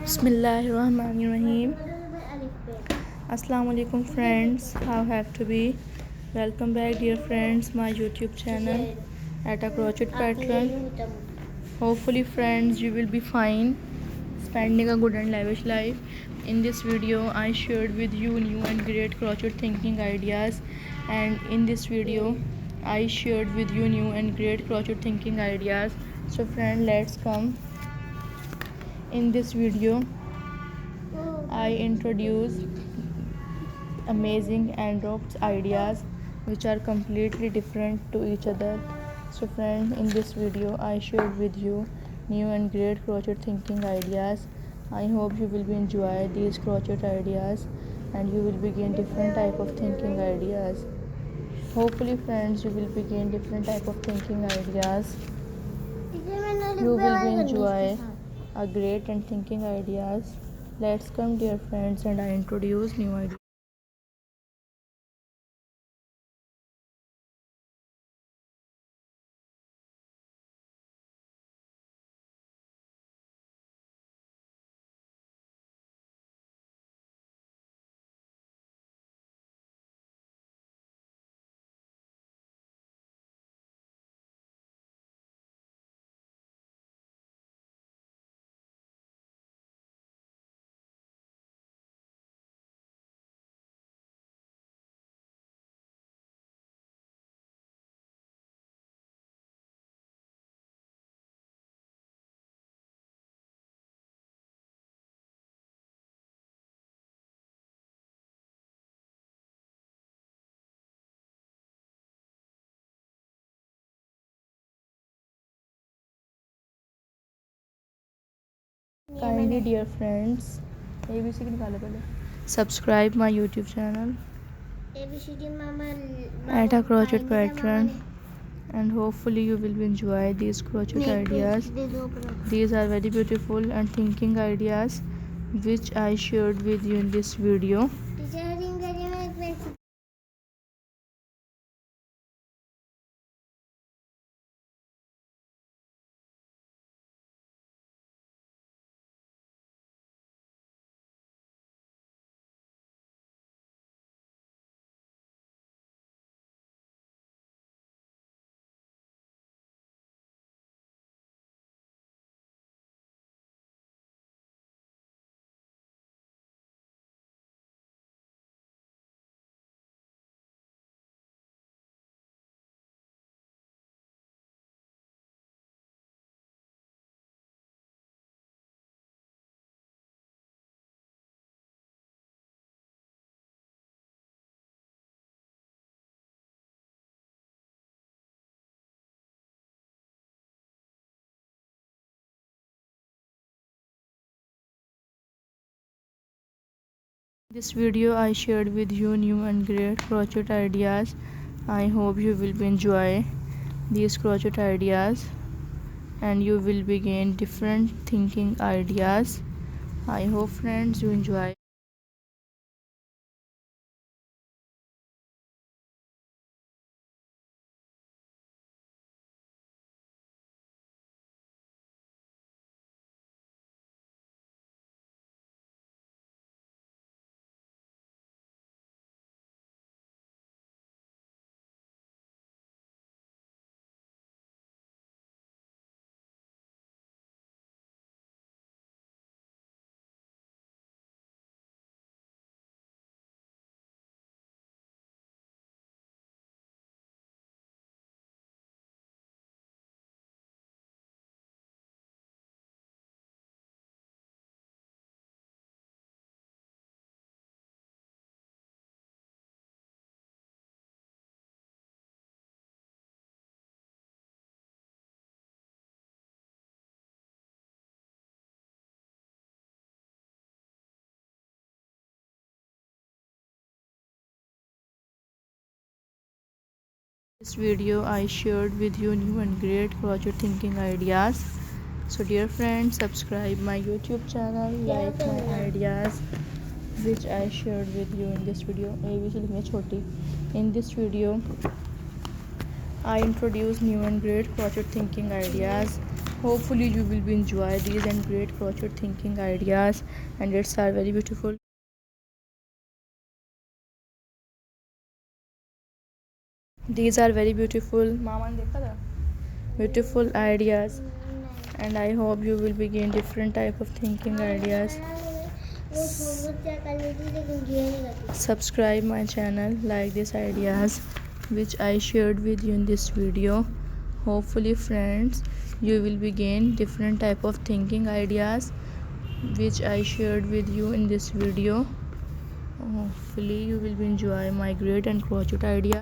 Bismillahirrahmanirrahim. Assalamu alaikum friends, how have to be? Welcome back dear friends, my YouTube channel at a crochet pattern. Hopefully friends you will be fine, spending a good and lavish life. In this video I shared with you new and great crochet thinking ideas, and in this video I shared with you new and great crochet thinking ideas. So friend, let's come. In this video I introduce amazing and ropes ideas which are completely different to each other. So friends, in this video I shared with you new and great crochet thinking ideas. I hope you will be enjoy these crochet ideas and you will begin different type of thinking ideas. Hopefully friends, you will begin different type of thinking ideas. You will be enjoy a great and thinking ideas. Let's come dear friends, and I introduce new ideas. Kindly dear friends, ABC की निकालो पहले. Subscribe my YouTube channel at a crochet pattern, and hopefully you will enjoy these crochet ideas. These are very beautiful and thinking ideas which I shared with you in this video. This video I shared with you new and great crochet ideas. I hope you will enjoy these crochet ideas and you will begin different thinking ideas. I hope friends you enjoy. This video I shared with you new and great crochet thinking ideas. So dear friends, subscribe my YouTube channel, like my ideas which I shared with you in this video. In this video I introduce new and great crochet thinking ideas, Hopefully you will be enjoy these and great crochet thinking ideas, and it's are very beautiful. These are very beautiful. Mama ne dekha tha? Beautiful ideas, and I hope you will begin different type of thinking ideas. Subscribe my channel, like these ideas which I shared with you in this video. Hopefully friends, you will begin different type of thinking ideas which I shared with you in this video. Hopefully you will be enjoy my great and crochet idea.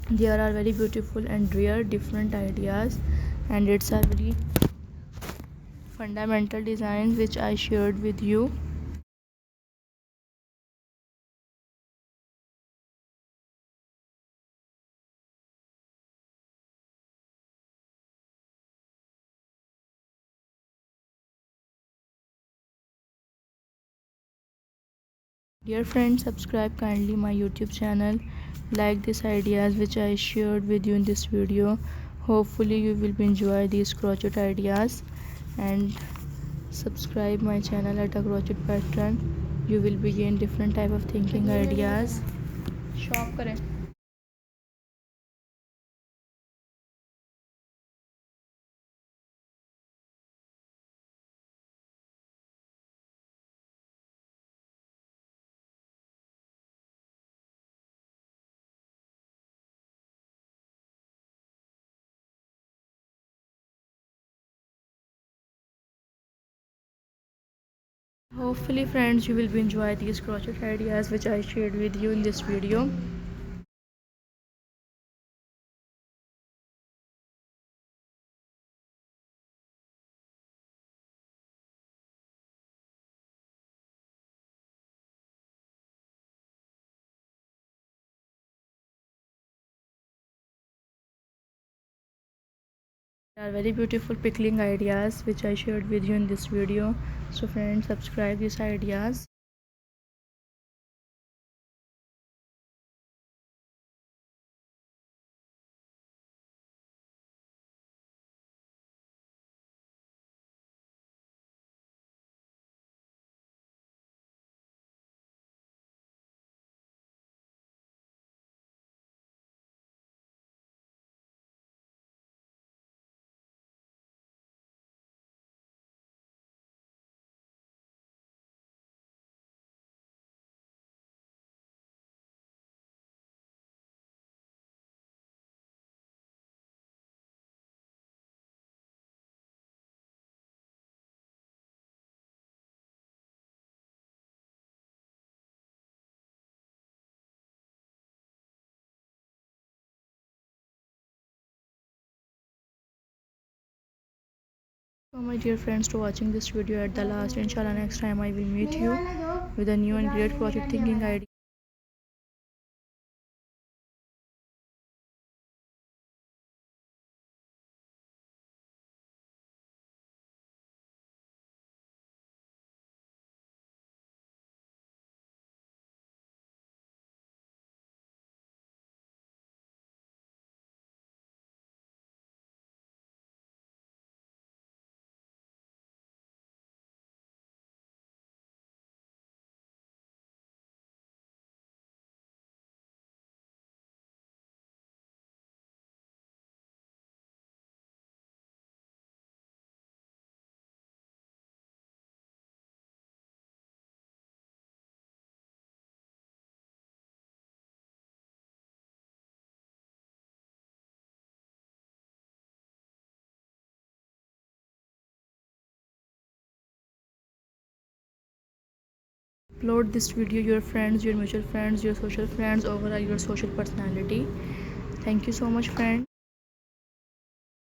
There are very beautiful and rare different ideas, and it's a very fundamental designs which I shared with you. Dear friends, subscribe kindly my YouTube channel, like these ideas which I shared with you in this video. Hopefully you will be enjoy these crochet ideas, and subscribe my channel at a crochet pattern. You will begin different type of thinking ideas. Shop करें. Hopefully friends, you will be enjoy these crochet ideas which I shared with you in this video. There are very beautiful pickling ideas which I shared with you in this video. So friends, subscribe these ideas. So my dear friends, to watching this video at the last. Inshallah next time I will meet you with a new and great project thinking idea. upload this video your friends, your mutual friends, your social friends, overall your social personality. Thank you so much friends.